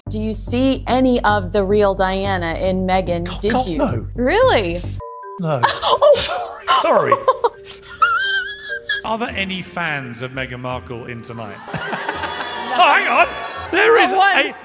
Do you see any of the real Diana in Meghan? Did you? No. Really? No. Oh. Sorry. Are there any fans of Meghan Markle in tonight? Oh, hang on. There is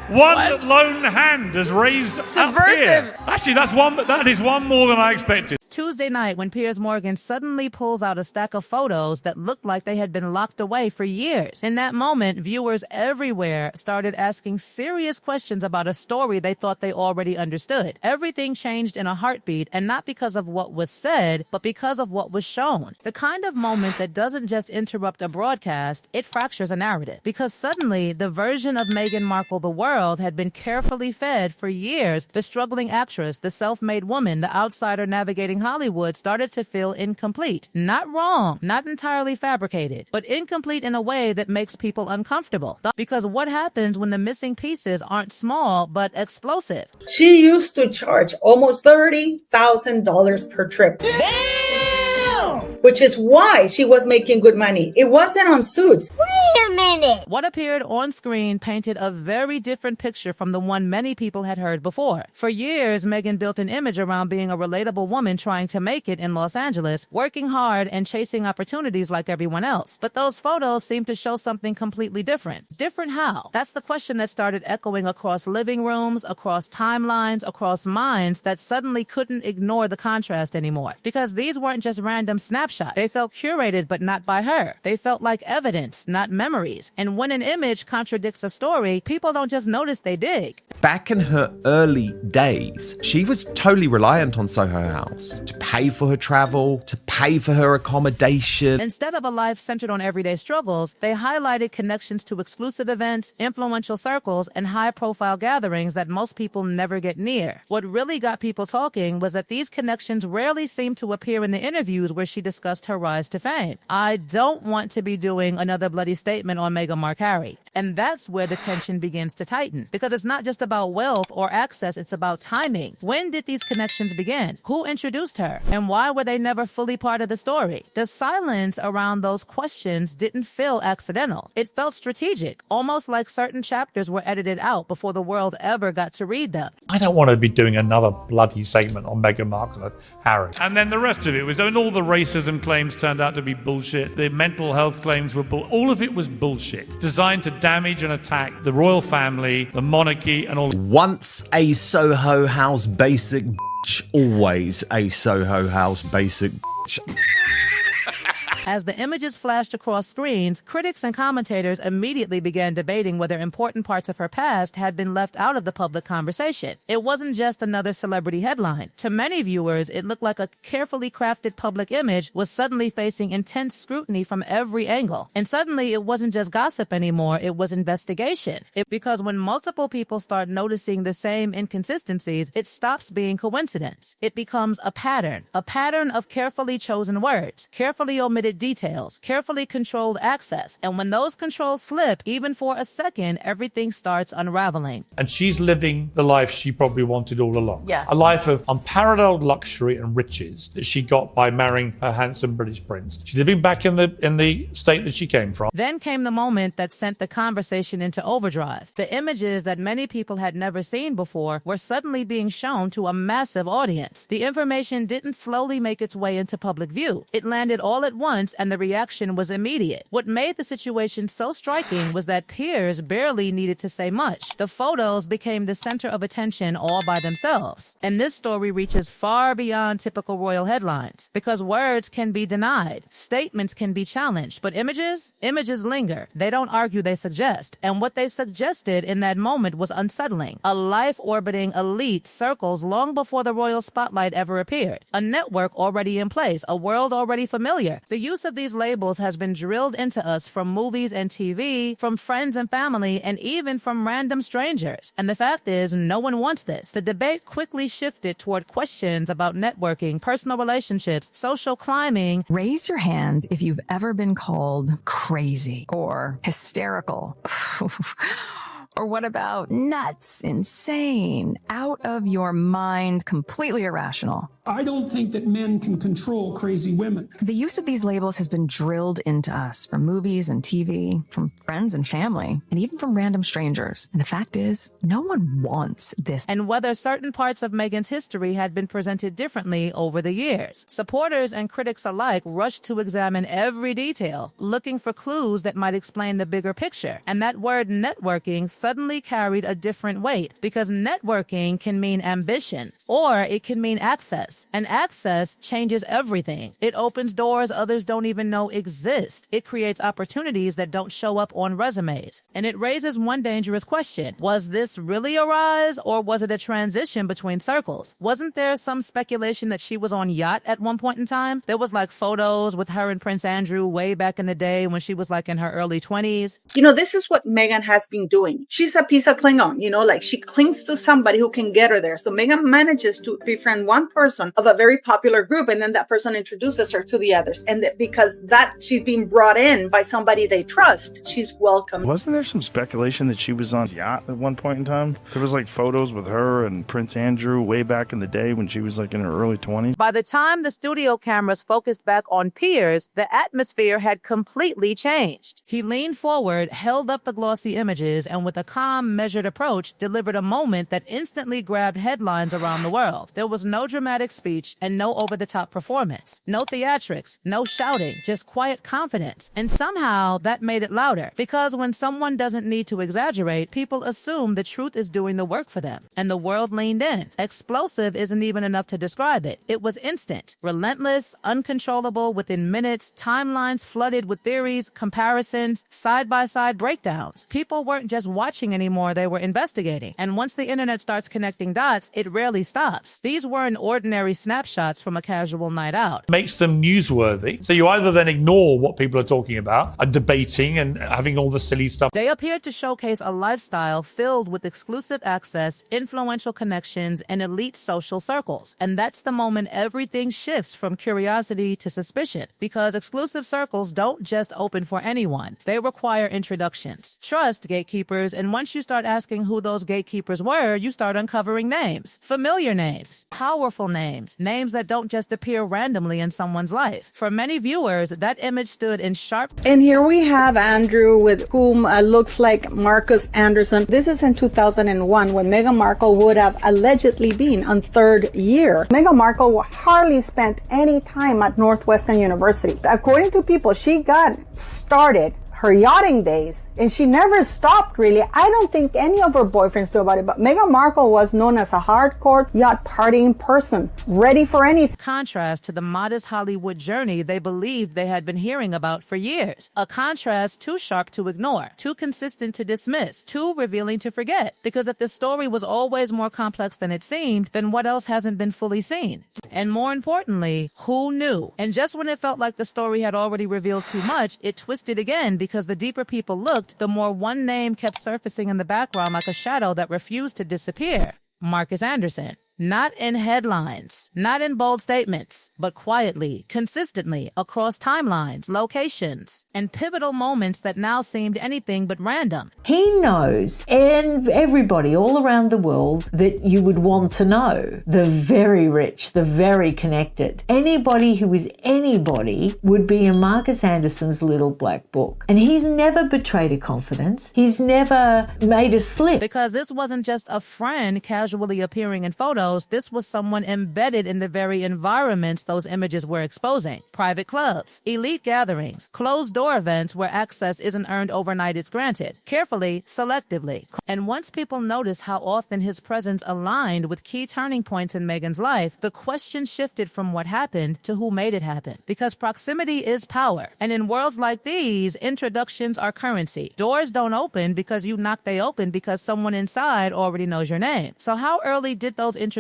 one lone hand has raised up here. Actually, that is one more than I expected. Tuesday night, when Piers Morgan suddenly pulls out a stack of photos that looked like they had been locked away for years. In that moment, viewers everywhere started asking serious questions about a story they thought they already understood. Everything changed in a heartbeat, and not because of what was said, but because of what was shown. The kind of moment that doesn't just interrupt a broadcast, it fractures a narrative. Because suddenly, the version of Meghan Markle the world had been carefully fed for years. The struggling actress, the self-made woman, the outsider navigating Hollywood started to feel incomplete. Not wrong, not entirely fabricated, but incomplete in a way that makes people uncomfortable. Because what happens when the missing pieces aren't small, but explosive? She used to charge almost $30,000 per trip. Damn! Which is why she was making good money. It wasn't on suits. Wait a minute! What appeared on screen painted a very different picture from the one many people had heard before. For years, Meghan built an image around being a relatable woman trying to make it in Los Angeles, working hard and chasing opportunities like everyone else. But those photos seemed to show something completely different. Different how? That's the question that started echoing across living rooms, across timelines, across minds that suddenly couldn't ignore the contrast anymore. Because these weren't just random snapshots. They felt curated, but not by her. They felt like evidence, not memories. And when an image contradicts a story, people don't just notice, they dig. Back in her early days, she was totally reliant on Soho House to pay for her travel, to pay for her accommodation. Instead of a life centered on everyday struggles, they highlighted connections to exclusive events, influential circles, and high-profile gatherings that most people never get near. What really got people talking was that these connections rarely seemed to appear in the interviews where she discussed her rise to fame. I don't want to be doing another bloody statement on Meghan Markle. And that's where the tension begins to tighten. Because it's not just about wealth or access, it's about timing. When did these connections begin? Who introduced her? And why were they never fully part of the story? The silence around those questions didn't feel accidental. It felt strategic, almost like certain chapters were edited out before the world ever got to read them. I don't want to be doing another bloody segment on Meghan Markle and Harry. And then the rest of it was, all the racism claims turned out to be bullshit. The mental health claims were all of it was bullshit. Designed to damage and attack the royal family, the monarchy, and all. Once a Soho House basic bitch, always a Soho House basic bitch. As the images flashed across screens, critics and commentators immediately began debating whether important parts of her past had been left out of the public conversation. It wasn't just another celebrity headline. To many viewers, it looked like a carefully crafted public image was suddenly facing intense scrutiny from every angle. And suddenly, it wasn't just gossip anymore, it was investigation. Because when multiple people start noticing the same inconsistencies, it stops being coincidence. It becomes a pattern of carefully chosen words, carefully omitted details, carefully controlled access. And when those controls slip, even for a second, everything starts unraveling. And she's living the life she probably wanted all along. Yes. A life of unparalleled luxury and riches that she got by marrying her handsome British prince. She's living back in the state that she came from. Then came the moment that sent the conversation into overdrive. The images that many people had never seen before were suddenly being shown to a massive audience. The information didn't slowly make its way into public view. It landed all at once, and the reaction was immediate. What made the situation so striking was that Piers barely needed to say much. The photos became the center of attention all by themselves. And this story reaches far beyond typical royal headlines. Because words can be denied, statements can be challenged, but images linger. They don't argue, they suggest. And what they suggested in that moment was unsettling. A life-orbiting elite circles long before the royal spotlight ever appeared. A network already in place, a world already familiar. The use of these labels has been drilled into us from movies and TV, from friends and family, and even from random strangers. And the fact is, no one wants this. The debate quickly shifted toward questions about networking, personal relationships, social climbing. Raise your hand if you've ever been called crazy or hysterical. Or what about nuts, insane, out of your mind, completely irrational? I don't think that men can control crazy women. The use of these labels has been drilled into us from movies and TV, from friends and family, and even from random strangers. And the fact is, no one wants this. And whether certain parts of Meghan's history had been presented differently over the years. Supporters and critics alike rushed to examine every detail, looking for clues that might explain the bigger picture. And that word networking suddenly carried a different weight, because networking can mean ambition, or it can mean access. And access changes everything. It opens doors others don't even know exist. It creates opportunities that don't show up on resumes. And it raises one dangerous question. Was this really a rise, or was it a transition between circles? Wasn't there some speculation that she was on Yacht at one point in time? There was like photos with her and Prince Andrew way back in the day when she was like in her early 20s. This is what Meghan has been doing. She's a piece of Klingon, like she clings to somebody who can get her there. So Meghan manages to befriend one person of a very popular group, and then that person introduces her to the others. And because she's being brought in by somebody they trust, she's welcome. Wasn't there some speculation that she was on Yacht at one point in time? There was like photos with her and Prince Andrew way back in the day when she was like in her early 20s. By the time the studio cameras focused back on Piers, the atmosphere had completely changed. He leaned forward, held up the glossy images, and with a calm, measured approach, delivered a moment that instantly grabbed headlines around the world. There was no dramatic speech and no over-the-top performance. No theatrics, no shouting, just quiet confidence. And somehow that made it louder, because when someone doesn't need to exaggerate, people assume the truth is doing the work for them. And the world leaned in. Explosive isn't even enough to describe it. It was instant, relentless, uncontrollable within minutes, timelines flooded with theories, comparisons, side-by-side breakdowns. People weren't just watching anymore, they were investigating. And once the internet starts connecting dots, it rarely stops. These weren't ordinary snapshots from a casual night out. Makes them newsworthy. So you either then ignore what people are talking about and debating and having all the silly stuff. They appeared to showcase a lifestyle filled with exclusive access, influential connections, and elite social circles. And that's the moment everything shifts from curiosity to suspicion, because exclusive circles don't just open for anyone. They require introductions, trust gatekeepers, and once you start asking who those gatekeepers were, you start uncovering names. Familiar names, powerful names, names that don't just appear randomly in someone's life. For many viewers, that image stood in sharp... And here we have Andrew, with whom looks like Marcus Anderson. This is in 2001, when Meghan Markle would have allegedly been on third year. Meghan Markle hardly spent any time at Northwestern University. According to people, she got started her yachting days, and she never stopped, really. I don't think any of her boyfriends knew about it, but Meghan Markle was known as a hardcore yacht partying person, ready for anything. Contrast to the modest Hollywood journey they believed they had been hearing about for years. A contrast too sharp to ignore, too consistent to dismiss, too revealing to forget. Because if the story was always more complex than it seemed, then what else hasn't been fully seen? And more importantly, who knew? And just when it felt like the story had already revealed too much, it twisted again, because the deeper people looked, the more one name kept surfacing in the background like a shadow that refused to disappear. Marcus Anderson. Not in headlines, not in bold statements, but quietly, consistently, across timelines, locations, and pivotal moments that now seemed anything but random. He knows, and everybody all around the world, that you would want to know. The very rich, the very connected. Anybody who is anybody would be in Marcus Anderson's little black book. And he's never betrayed a confidence. He's never made a slip. Because this wasn't just a friend casually appearing in photos. This was someone embedded in the very environments those images were exposing. Private clubs, elite gatherings, closed-door events where access isn't earned overnight, it's granted. Carefully, selectively. And once people noticed how often his presence aligned with key turning points in Meghan's life, the question shifted from what happened to who made it happen. Because proximity is power. And in worlds like these, introductions are currency. Doors don't open because you knock, they open because someone inside already knows your name. So how early did those introductions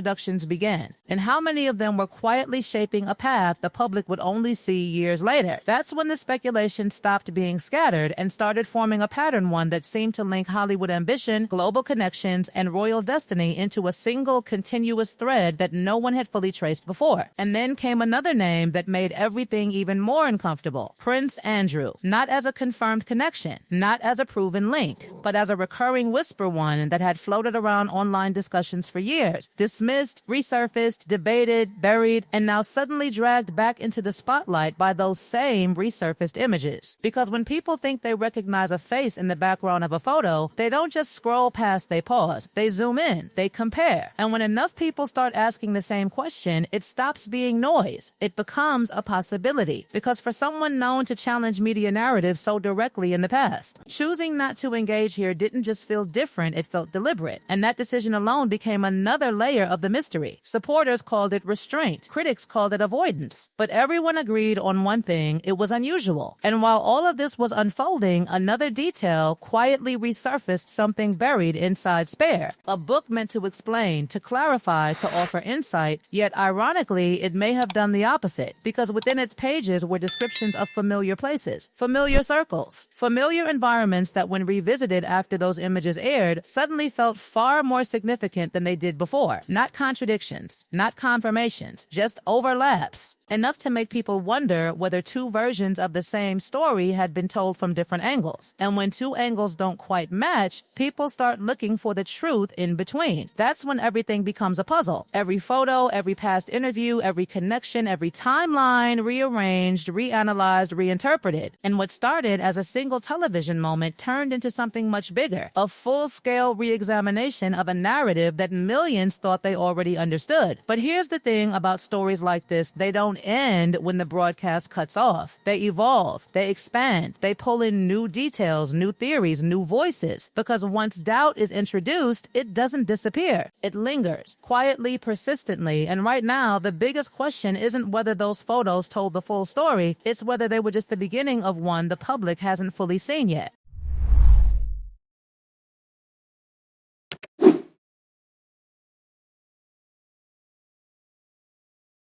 began? And how many of them were quietly shaping a path the public would only see years later? That's when the speculation stopped being scattered and started forming a pattern, one that seemed to link Hollywood ambition, global connections, and royal destiny into a single continuous thread that no one had fully traced before. And then came another name that made everything even more uncomfortable. Prince Andrew. Not as a confirmed connection, not as a proven link, but as a recurring whisper, one that had floated around online discussions for years. Dismissed dismissed, resurfaced, debated, buried, and now suddenly dragged back into the spotlight by those same resurfaced images. Because when people think they recognize a face in the background of a photo, they don't just scroll past, they pause. They zoom in, they compare. And when enough people start asking the same question, it stops being noise. It becomes a possibility. Because for someone known to challenge media narratives so directly in the past, choosing not to engage here didn't just feel different, it felt deliberate. And that decision alone became another layer of the mystery. Supporters called it restraint. Critics called it avoidance. But everyone agreed on one thing: it was unusual. And while all of this was unfolding, another detail quietly resurfaced something buried inside Spare. A book meant to explain, to clarify, to offer insight, yet ironically, it may have done the opposite, because within its pages were descriptions of familiar places, familiar circles, familiar environments that when revisited after those images aired, suddenly felt far more significant than they did before. Not contradictions, not confirmations, just overlaps. Enough to make people wonder whether two versions of the same story had been told from different angles. And when two angles don't quite match, people start looking for the truth in between. That's when everything becomes a puzzle. Every photo, every past interview, every connection, every timeline rearranged, reanalyzed, reinterpreted. And what started as a single television moment turned into something much bigger, a full-scale re-examination of a narrative that millions thought they already understood. But here's the thing about stories like this: they don't end when the broadcast cuts off. They evolve, they expand, they pull in new details, new theories, new voices. Because once doubt is introduced, it doesn't disappear. It lingers, quietly, persistently. And right now, the biggest question isn't whether those photos told the full story, it's whether they were just the beginning of one the public hasn't fully seen yet.